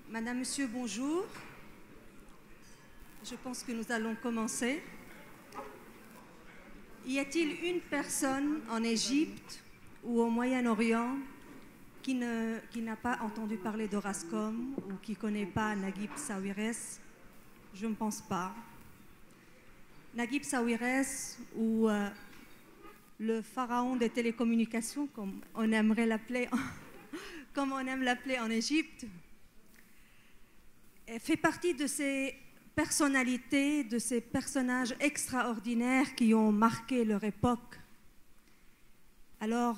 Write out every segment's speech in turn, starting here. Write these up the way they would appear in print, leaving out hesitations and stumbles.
Madame, Monsieur, bonjour. Je pense que nous allons commencer. Y a-t-il une personne en Égypte ou au Moyen-Orient qui n'a pas entendu parler d'Orascom ou qui ne connaît pas Naguib Sawiris? Je ne pense pas. Naguib Sawiris, ou le pharaon des télécommunications, comme on aimerait l'appeler, comme on aime l'appeler en Égypte, fait partie de ces personnalités, de ces personnages extraordinaires qui ont marqué leur époque. Alors,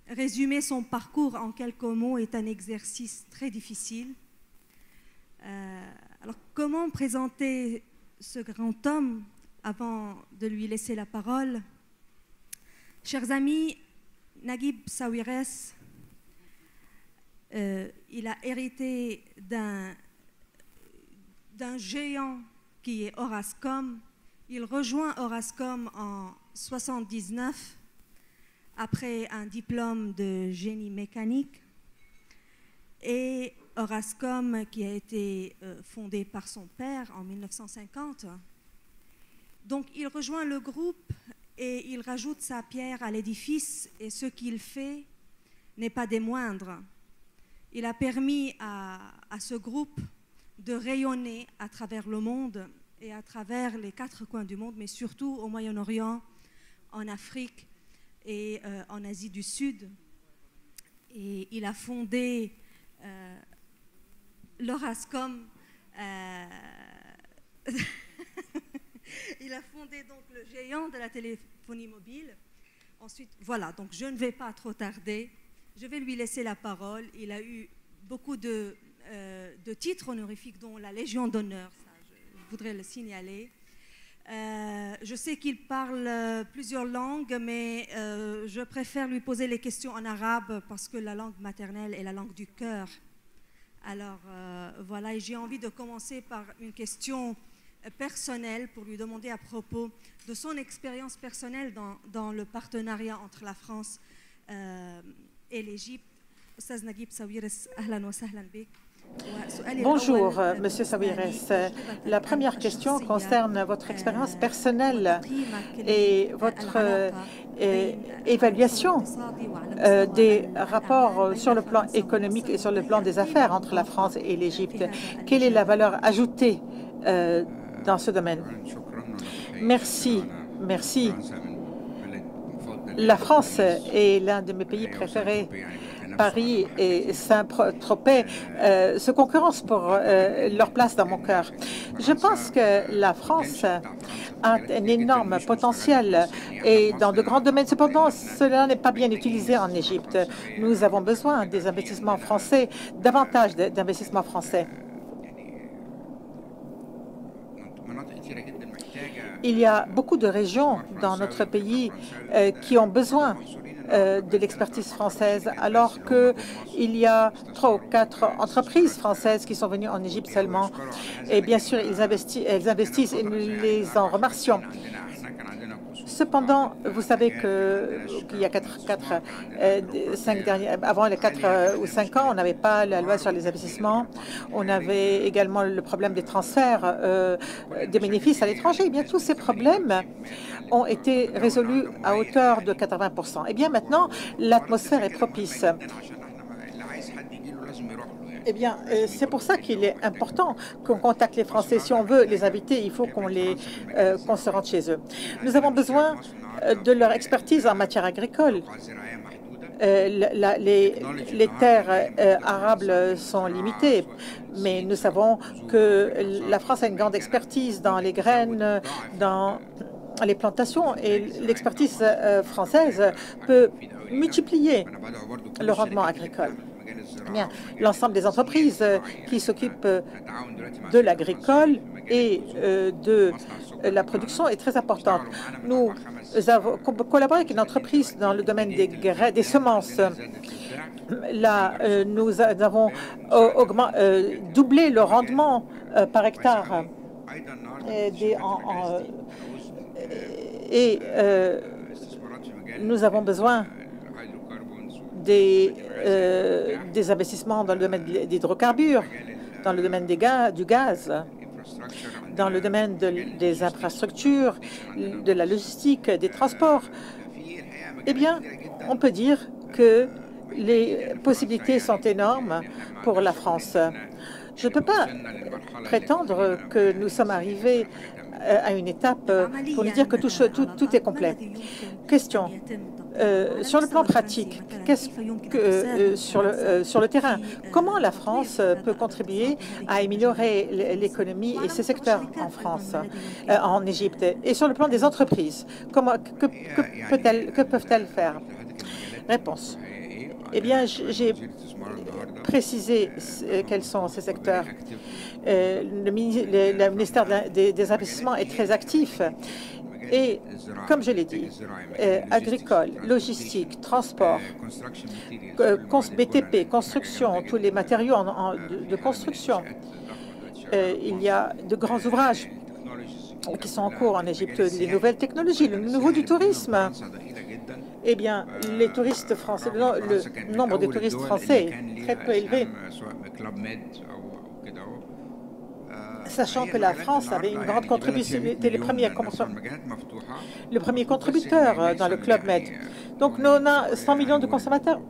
résumer son parcours en quelques mots est un exercice très difficile. Alors, comment présenter ce grand homme avant de lui laisser la parole? Chers amis, Naguib Sawiris, il a hérité d'un géant qui est Orascom. Il rejoint Orascom en 1979 après un diplôme de génie mécanique, et Orascom qui a été fondé par son père en 1950. Donc il rejoint le groupe et il rajoute sa pierre à l'édifice, et ce qu'il fait n'est pas des moindres. Il a permis à ce groupe de rayonner à travers le monde et à travers les 4 coins du monde, mais surtout au Moyen-Orient, en Afrique et en Asie du Sud. Et il a fondé l'Orascom. Il a fondé donc le géant de la téléphonie mobile. Ensuite, voilà, donc je ne vais pas trop tarder. Je vais lui laisser la parole. Il a eu beaucoup de titres honorifiques, dont la Légion d'honneur, ça, je voudrais le signaler. Je sais qu'il parle plusieurs langues, mais je préfère lui poser les questions en arabe parce que la langue maternelle est la langue du cœur. Alors voilà, et j'ai envie de commencer par une question personnelle pour lui demander à propos de son expérience personnelle dans le partenariat entre la France et l'Égypte. Ustaz Naguib Sawiris, ahlan wa sahlan bik. Bonjour, Monsieur Sawiris. La première question concerne votre expérience personnelle et votre évaluation des rapports sur le plan économique et sur le plan des affaires entre la France et l'Égypte. Quelle est la valeur ajoutée dans ce domaine? Merci. La France est l'un de mes pays préférés. Paris et Saint-Tropez se concurrencent pour leur place dans mon cœur. Je pense que la France a un énorme potentiel et dans de grands domaines. Cependant, cela n'est pas bien utilisé en Égypte. Nous avons besoin des investissements français, davantage d'investissements français. Il y a beaucoup de régions dans notre pays qui ont besoin de l'expertise française, alors qu'il y a 3 ou 4 entreprises françaises qui sont venues en Égypte seulement. Et bien sûr, elles investissent et nous les en remercions. Cependant, vous savez qu'il y a avant les 4 ou 5 ans, on n'avait pas la loi sur les investissements. On avait également le problème des transferts des bénéfices à l'étranger. Eh bien, tous ces problèmes ont été résolus à hauteur de 80%. Eh bien, maintenant, l'atmosphère est propice. Eh bien, c'est pour ça qu'il est important qu'on contacte les Français. Si on veut les inviter, il faut qu'on se rende chez eux. Nous avons besoin de leur expertise en matière agricole. Les terres arables sont limitées, mais nous savons que la France a une grande expertise dans les graines, dans les plantations, et l'expertise française peut multiplier le rendement agricole. Bien, l'ensemble des entreprises qui s'occupent de l'agricole et de la production est très importante. Nous avons collaboré avec une entreprise dans le domaine des semences. Là, nous avons doublé le rendement par hectare. Et nous avons besoin des des investissements dans le domaine des hydrocarbures, dans le domaine du gaz, dans le domaine des infrastructures, de la logistique, des transports, eh bien, on peut dire que les possibilités sont énormes pour la France. Je ne peux pas prétendre que nous sommes arrivés à une étape pour nous dire que tout est complet. Question. Sur le plan pratique, sur le terrain, comment la France peut contribuer à améliorer l'économie et ses secteurs en France, en Égypte? Et sur le plan des entreprises, que peuvent-elles faire? Réponse. Eh bien, j'ai précisé quels sont ces secteurs. Le ministère des Investissements est très actif. Et, comme je l'ai dit, agricole, logistique, transport, BTP, construction, tous les matériaux de construction. Il y a de grands ouvrages qui sont en cours en Égypte, les nouvelles technologies, le niveau du tourisme. Eh bien, les touristes français, le nombre de touristes français est très peu élevé, sachant que la France avait une grande contribution, était le premier contributeur dans le Club Med. Donc, nous on a 100 millions de consommateurs.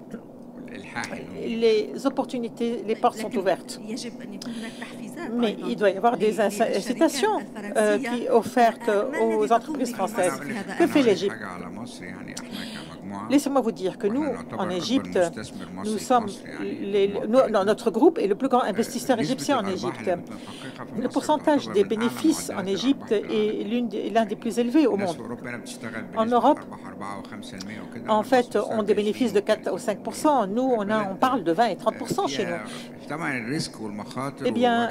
Les opportunités, les portes sont ouvertes. Mais il doit y avoir des incitations offertes aux entreprises françaises. Que fait l'Égypte? Laissez-moi vous dire que nous, en Égypte, nous sommes notre groupe est le plus grand investisseur égyptien en Égypte. Le pourcentage des bénéfices en Égypte est l'un des plus élevés au monde. En Europe, en fait, on a des bénéfices de 4 ou 5 %. Nous, on parle de 20 et 30 % chez nous. Eh bien,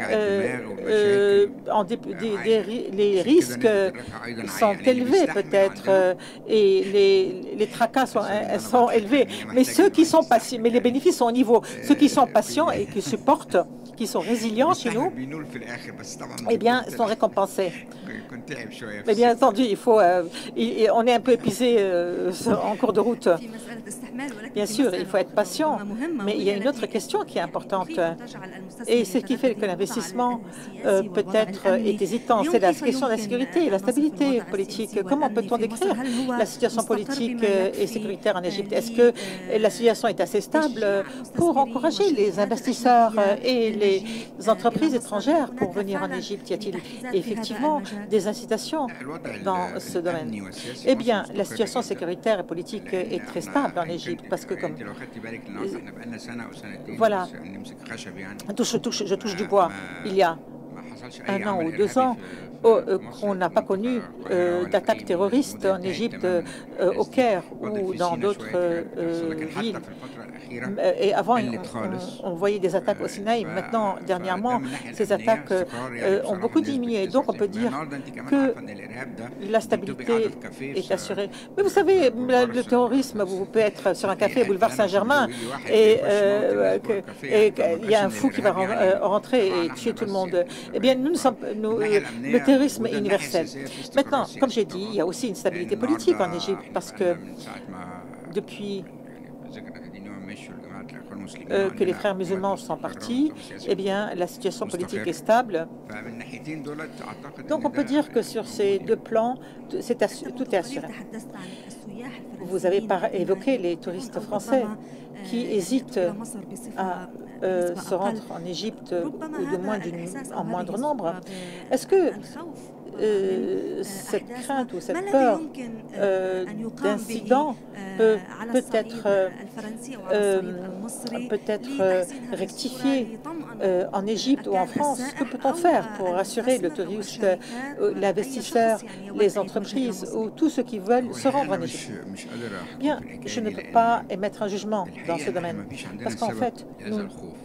les risques sont élevés peut-être et les tracas sont élevés. Mais ceux qui sont patients, mais les bénéfices sont au niveau. Ceux qui sont patients et qui supportent, qui sont résilients chez nous, eh bien, sont récompensés. Mais bien entendu, on est un peu épuisé en cours de route. Bien sûr, il faut être patient, mais il y a une autre question qui est importante, et ce qui fait que l'investissement peut-être est hésitant, c'est la question de la sécurité et la stabilité politique. Comment peut-on décrire la situation politique et sécuritaire en Égypte? Est-ce que la situation est assez stable pour encourager les investisseurs et les entreprises étrangères pour venir en Égypte? Y a-t-il effectivement des incitations dans ce domaine? Eh bien, la situation sécuritaire et politique est très stable en Égypte parce que voilà, je touche du bois. Il y a 1 an ou 2 ans, on n'a pas connu d'attaques terroristes en Égypte, au Caire ou dans d'autres villes. Et avant, on voyait des attaques au Sinaï. Maintenant, dernièrement, ces attaques ont beaucoup diminué. Donc, on peut dire que la stabilité est assurée. Mais vous savez, le terrorisme, vous pouvez être sur un café boulevard Saint-Germain et il y a un fou qui va rentrer et tuer tout le monde. Eh bien, le terrorisme est universel. Maintenant, comme j'ai dit, il y a aussi une stabilité politique en Égypte parce que depuis que les frères musulmans sont partis, eh bien, la situation politique est stable. Donc, on peut dire que sur ces deux plans, tout est assuré. Vous avez évoqué les touristes français qui hésitent à se rendre en Égypte ou en moindre nombre. Est-ce que cette crainte ou cette peur d'incident peut être rectifiée en Égypte ou en France? Que peut-on faire pour rassurer le touriste, l'investisseur, les entreprises ou tous ceux qui veulent se rendre en Égypte? Bien, je ne peux pas émettre un jugement dans ce domaine parce qu'en fait,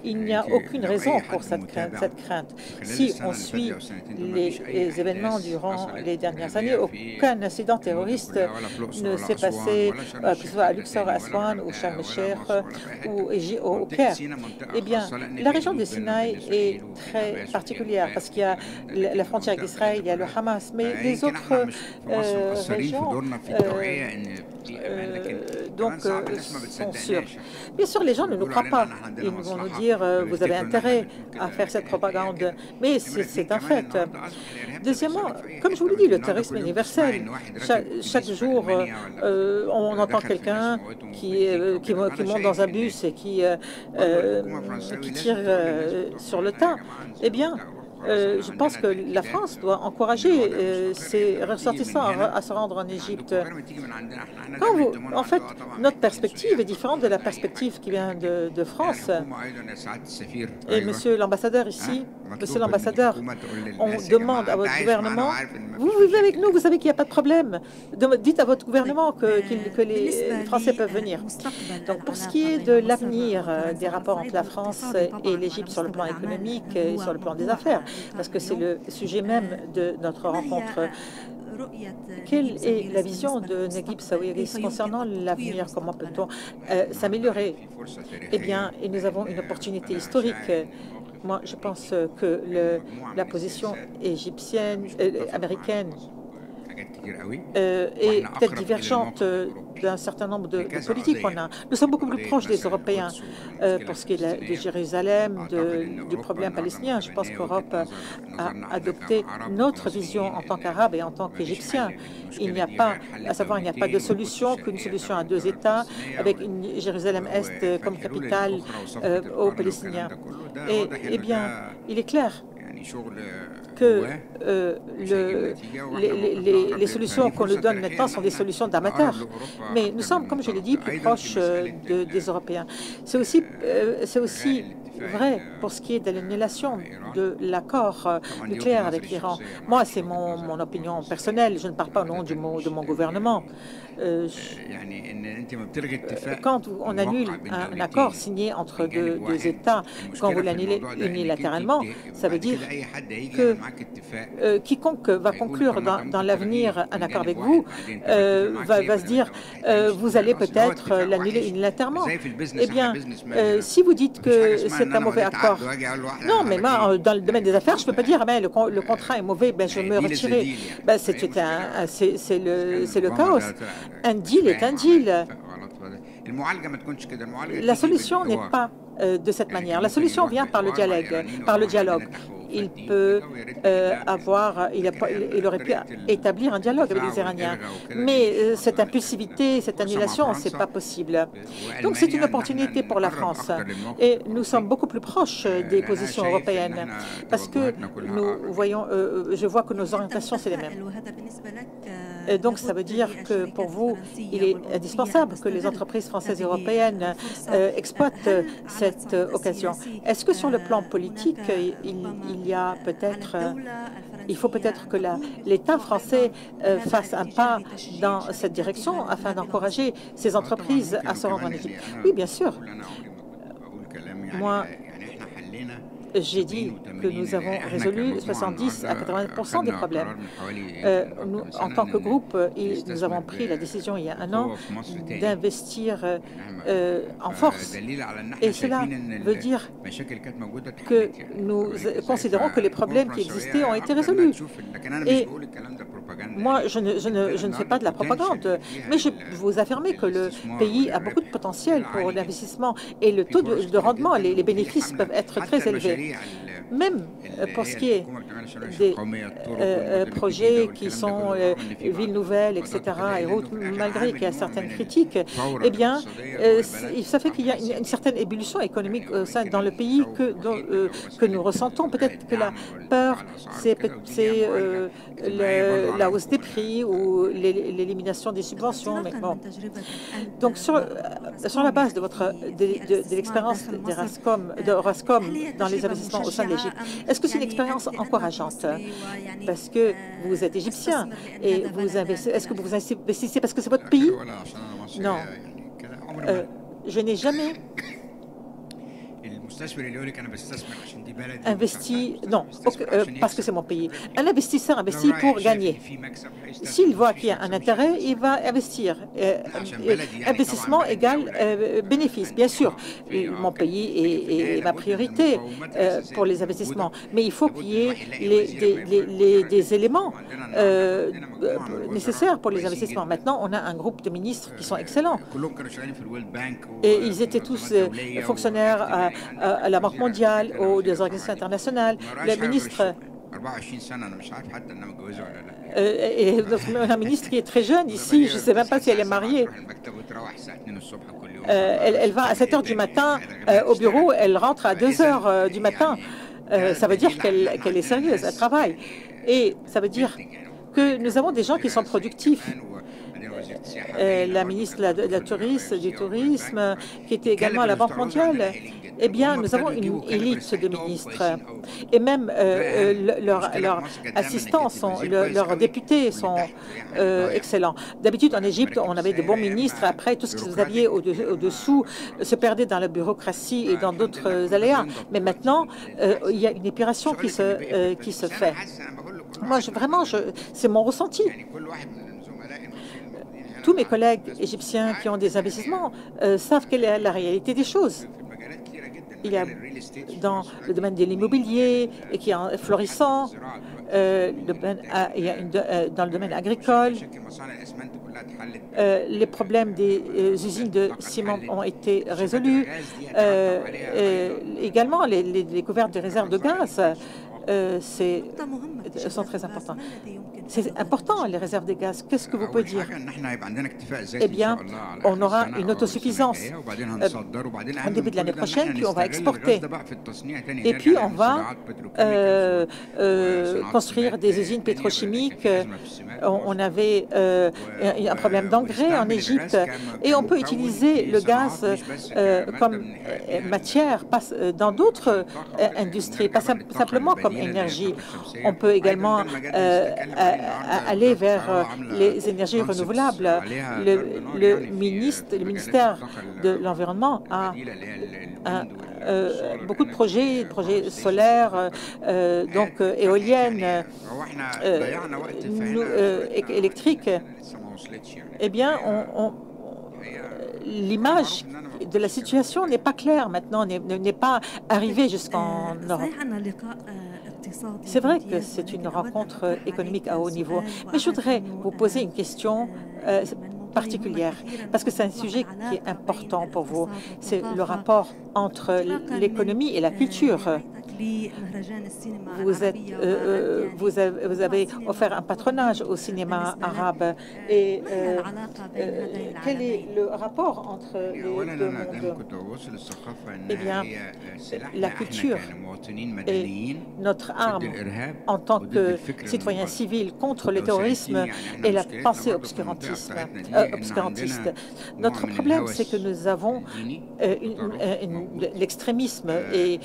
il n'y a aucune raison pour cette crainte. Si on suit les événements durant les dernières années, aucun incident terroriste ne s'est passé, que ce soit à Luxor, à Aswan, ou Sharm el-Sheikh ou au Caire. Eh bien, la région des Sinaï Sinaï est très particulière parce qu'il y a la frontière avec Israël, il y a le Hamas, mais les autres régions sont sûres. Bien sûr, les gens ne nous croient pas. Ils vont nous dire vous avez intérêt à faire cette propagande, mais c'est un fait. Deuxièmement, comme je vous l'ai dit, le terrorisme est universel. Chaque jour, on entend quelqu'un qui monte dans un bus et qui tire sur le tas. Eh bien, je pense que la France doit encourager ses ressortissants à se rendre en Égypte. En fait, notre perspective est différente de la perspective qui vient de France. Et monsieur l'ambassadeur ici, monsieur l'ambassadeur, on demande à votre gouvernement, vous vivez avec nous, vous savez qu'il n'y a pas de problème. Dites à votre gouvernement que les Français peuvent venir. Donc, pour ce qui est de l'avenir des rapports entre la France et l'Égypte sur le plan économique et sur le plan des affaires, parce que c'est le sujet même de notre rencontre. Quelle est la vision de Naguib Sawiris concernant l'avenir? Comment peut-on s'améliorer? Eh bien, et nous avons une opportunité historique. Moi, je pense que la position égyptienne, américaine, est peut-être divergente d'un certain nombre de politiques qu'on a. Nous sommes beaucoup plus proches des Européens pour ce qui est de Jérusalem, du problème palestinien. Je pense qu'Europe a adopté notre vision en tant qu'Arabe et en tant qu'Égyptien. Il n'y a pas, à savoir, il n'y a pas de solution qu'une solution à deux États avec une Jérusalem-Est comme capitale aux Palestiniens. Et, eh bien, il est clair que les solutions qu'on nous donne maintenant sont des solutions d'amateurs. Mais nous sommes, comme je l'ai dit, plus proches des Européens. C'est aussi vrai pour ce qui est de l'annulation de l'accord nucléaire avec l'Iran. Moi, c'est mon opinion personnelle. Je ne parle pas au nom de mon gouvernement. Quand on annule un accord signé entre deux États, quand vous l'annulez unilatéralement, ça veut dire que quiconque va conclure dans l'avenir un accord avec vous va se dire vous allez peut-être l'annuler unilatéralement. Eh bien, si vous dites que c'est un mauvais accord, non, mais moi, dans le domaine des affaires, je ne peux pas dire le contrat est mauvais, je vais me retirer. C'est le chaos. Un deal est un deal. La solution n'est pas de cette manière. La solution vient par le dialogue. Il peut il aurait pu établir un dialogue avec les Iraniens. Mais cette impulsivité, cette annulation, ce n'est pas possible. Donc c'est une opportunité pour la France. Et nous sommes beaucoup plus proches des positions européennes parce que je vois que nos orientations, c'est les mêmes. Donc, ça veut dire que pour vous, il est indispensable que les entreprises françaises et européennes exploitent cette occasion. Est-ce que sur le plan politique, il faut peut-être que l'État français fasse un pas dans cette direction afin d'encourager ces entreprises à se rendre en Égypte? Oui, bien sûr. Moi, j'ai dit que nous avons résolu 70 à 80% des problèmes. Nous, en tant que groupe, nous avons pris la décision il y a un an d'investir en force. Et cela veut dire que nous considérons que les problèmes qui existaient ont été résolus. Et moi, je ne fais pas de la propagande, mais je vous affirmer que le pays a beaucoup de potentiel pour l'investissement et le taux de rendement, les bénéfices peuvent être très élevés. Même pour ce qui est des projets qui sont villes nouvelles, etc., et routes, malgré qu'il y a certaines critiques, eh bien, ça fait qu'il y a une certaine ébullition économique dans le pays que nous ressentons. Peut-être que la peur, c'est la hausse des prix ou l'élimination des subventions. Mais bon. Donc, sur la base de l'expérience d'Orascom dans les investissements au sein de l'Égypte, est-ce que c'est une expérience encourageante? Parce que vous êtes égyptien et vous investissez. Est-ce que vous investissez parce que c'est votre pays? Non. Je n'ai jamais investit, non, parce que c'est mon pays. Un investisseur investit pour gagner. S'il voit qu'il y a un intérêt, il va investir. Investissement égale bénéfice. Bien sûr, mon pays est ma priorité pour les investissements, mais il faut qu'il y ait des éléments nécessaires pour les investissements. Maintenant, on a un groupe de ministres qui sont excellents. Et ils étaient tous fonctionnaires à la Banque mondiale, aux organisations internationales. Le ministre et notre ministre qui est très jeune ici, je ne sais même pas si elle est mariée. Elle va à 7 heures du matin au bureau, elle rentre à 2 heures du matin. Ça veut dire qu'elle est sérieuse, elle travaille. Et ça veut dire que nous avons des gens qui sont productifs. La ministre du tourisme, qui était également à la Banque mondiale, eh bien, nous avons une élite de ministres. Et même leurs assistants, leurs députés sont excellents. D'habitude, en Égypte, on avait de bons ministres. Après, tout ce que vous aviez au-dessous se perdait dans la bureaucratie et dans d'autres aléas. Mais maintenant, il y a une épuration qui se fait. Moi, c'est mon ressenti. Tous mes collègues égyptiens qui ont des investissements savent quelle est la réalité des choses. Il y a dans le domaine de l'immobilier, qui est florissant, il y a dans le domaine agricole. Les problèmes des usines de ciment ont été résolus. Également, les découvertes des réserves de gaz sont très importantes. C'est important, les réserves de gaz. Qu'est-ce que vous pouvez dire? Eh bien, on aura une autosuffisance au début de l'année prochaine, puis on va exporter. Et puis, on va construire des usines pétrochimiques. On avait un problème d'engrais en Égypte et on peut utiliser le gaz comme matière dans d'autres industries, pas simplement comme énergie. On peut également aller vers les énergies renouvelables. Le ministère de l'Environnement a beaucoup de projets solaires, donc éoliennes, électriques. Eh bien, l'image de la situation n'est pas claire maintenant, n'est pas arrivée jusqu'en Europe. C'est vrai que c'est une rencontre économique à haut niveau, mais je voudrais vous poser une question particulière, parce que c'est un sujet qui est important pour vous. C'est le rapport entre l'économie et la culture. Vous avez offert un patronage au cinéma arabe. Et quel est le rapport entre les deux mondes? Eh bien, la culture est notre arme en tant que citoyen civil contre le terrorisme et la pensée obscurantiste. Notre problème, c'est que nous avons l'extrémisme et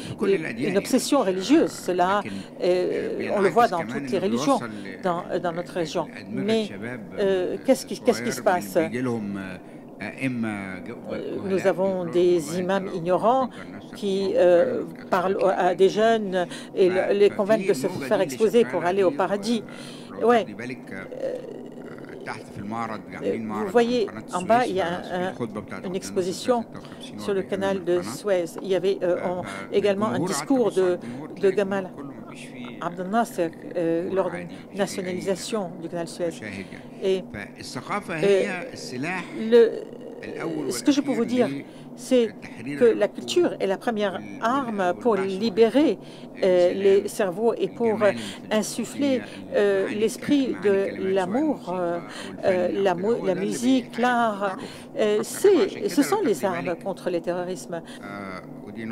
une obsession religieuse. Cela, on le voit dans toutes les religions dans notre région. Mais qu'est-ce qui se passe? Nous avons des imams ignorants qui parlent à des jeunes et les convainquent de se faire exposer pour aller au paradis. Ouais. Vous voyez, en bas, il y a une exposition sur le canal de Suez. Il y avait également un discours de Gamal Abdel Nasser lors de la nationalisation du canal de Suez. Et ce que je peux vous dire, c'est que la culture est la première arme pour libérer les cerveaux et pour insuffler l'esprit de l'amour, la musique, l'art. Ce sont les armes contre le terrorisme. Et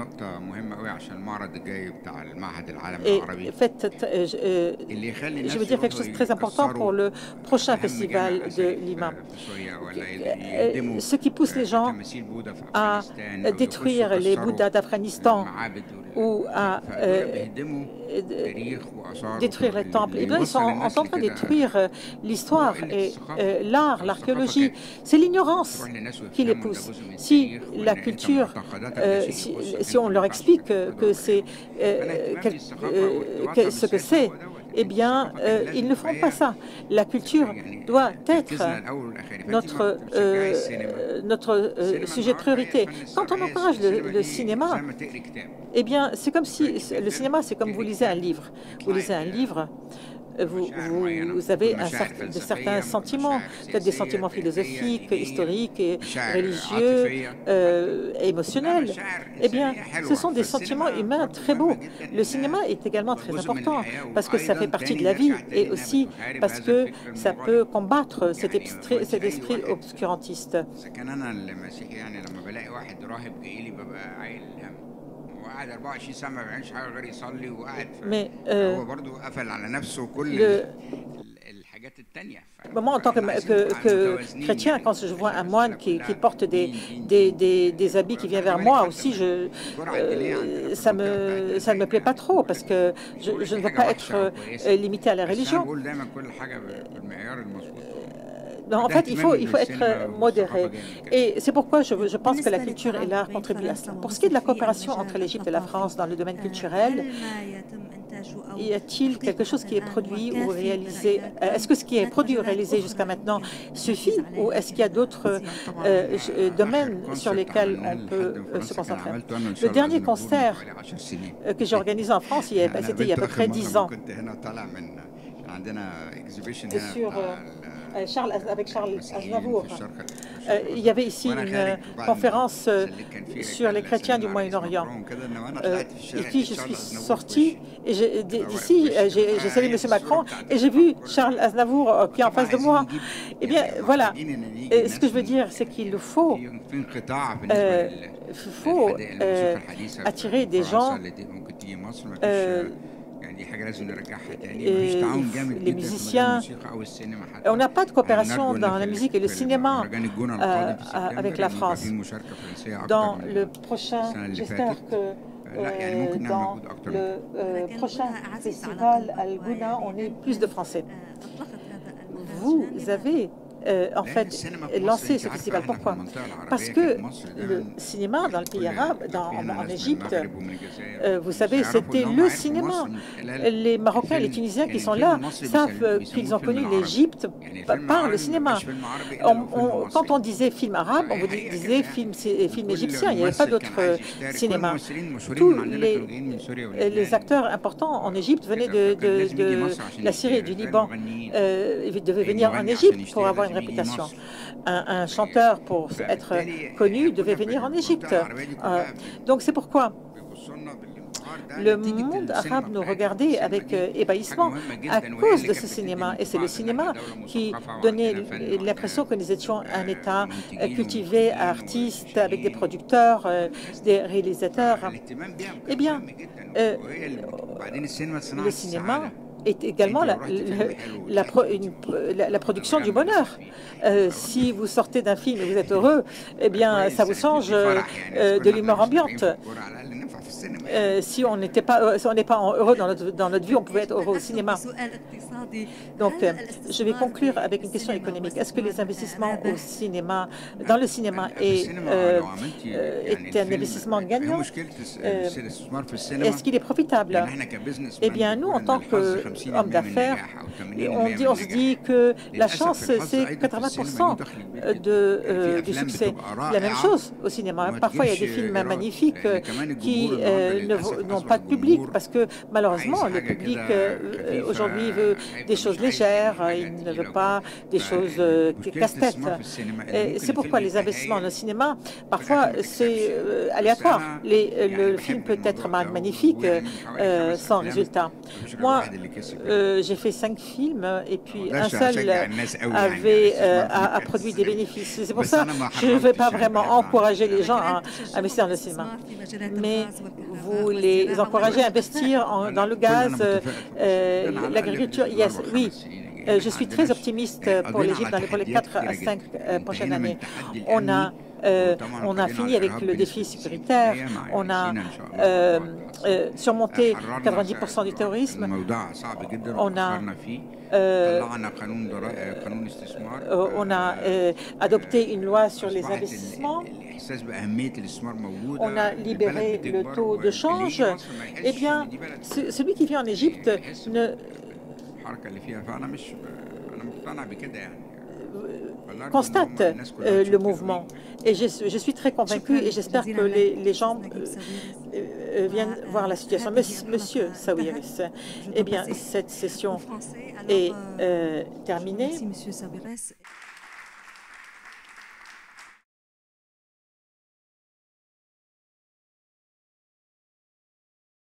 je veux dire quelque chose de très important pour le prochain festival de Lima. Ce qui pousse les gens à détruire les Bouddhas d'Afghanistan ou à détruire les temples. Eh bien, ils sont en train de détruire l'histoire et l'art, l'archéologie. C'est l'ignorance qui les pousse. Si la culture, si on leur explique que c'est ce que c'est, eh bien, ils ne feront pas ça. La culture doit être notre sujet de priorité. Quand on encourage le cinéma, eh bien, c'est comme si le cinéma, c'est comme vous lisez un livre. Vous lisez un livre, vous avez de certains sentiments, peut-être des sentiments philosophiques, historiques, et religieux, émotionnels. Eh bien, ce sont des sentiments humains très beaux. Le cinéma est également très important parce que ça fait partie de la vie et aussi parce que ça peut combattre cet esprit obscurantiste. Mais moi, en tant que chrétien, quand je vois un moine qui porte des habits qui viennent vers moi aussi, ça ne me plaît pas trop parce que je ne veux pas être limité à la religion. Non, en fait, il faut être modéré. Et c'est pourquoi je pense que la culture et l'art contribuent à cela. Pour ce qui est de la coopération entre l'Égypte et la France dans le domaine culturel, y a-t-il quelque chose qui est produit ou réalisé? Est-ce que ce qui est produit ou réalisé jusqu'à maintenant suffit ou est-ce qu'il y a d'autres domaines sur lesquels on peut se concentrer? Le dernier concert que j'ai organisé en France, c'était il y a à peu près 10 ans. Avec Charles Aznavour. Il y avait ici une conférence sur les chrétiens du Moyen-Orient. Et puis je suis sortie, et d'ici, j'ai salué M. Macron, et j'ai vu Charles Aznavour qui est en face de moi. Eh bien, voilà. Ce que je veux dire, c'est qu'il faut attirer des gens les musiciens. On n'a pas de coopération dans la musique et le cinéma avec la France. Dans le prochain, j'espère que dans le prochain festival Al-Gouna, on est plus de Français. Vous avez en fait, lancer ce festival. Pourquoi? Parce que le cinéma dans le pays arabe, en Égypte, vous savez, c'était le cinéma. Les Marocains, les Tunisiens qui sont là savent qu'ils ont connu l'Égypte par le cinéma. Quand on disait film arabe, on vous disait film égyptien. Il n'y avait pas d'autre cinéma. Tous les acteurs importants en Égypte venaient de la Syrie et du Liban. Ils devaient venir en Égypte pour avoir une réputation. Un chanteur, pour être connu, devait venir en Égypte. Donc c'est pourquoi le monde arabe nous regardait avec ébahissement à cause de ce cinéma. Et c'est le cinéma qui donnait l'impression que nous étions un État cultivé, artiste, avec des producteurs, des réalisateurs. Eh bien, le cinéma est également la production du bonheur. Si vous sortez d'un film et vous êtes heureux, eh bien, ça vous change de l'humeur ambiante. Si on n'est pas heureux dans notre vie, on pouvait être heureux au cinéma. Donc, je vais conclure avec une question économique. Est-ce que les investissements dans le cinéma est un investissement gagnant? Est-ce qu'il est profitable? Eh bien, nous, en tant qu'hommes d'affaires, on se dit que la chance, c'est 80% du succès. La même chose au cinéma. Parfois, il y a des films magnifiques qui n'ont pas de public parce que malheureusement, le public aujourd'hui veut des choses légères, il ne veut pas des choses casse-tête. C'est pourquoi les investissements dans le cinéma, parfois, c'est aléatoire. Le film peut être magnifique sans résultat. Moi, j'ai fait 5 films et puis un seul a produit des bénéfices. C'est pour ça que je ne vais pas vraiment encourager les gens à investir dans le cinéma. Mais vous les encouragez à investir dans le gaz, l'agriculture. Oui, Je suis très optimiste pour l'Égypte pour les 4 à 5 prochaines années. On a fini avec le défi sécuritaire, on a surmonté 90% du terrorisme, on a adopté une loi sur les investissements, on a libéré le taux de change. Eh bien, celui qui vient en Égypte constate le mouvement. Et je suis très convaincue et j'espère que les gens viennent voir la situation. Monsieur Sawiris, eh bien, cette session est terminée. Merci, Monsieur Sawiris.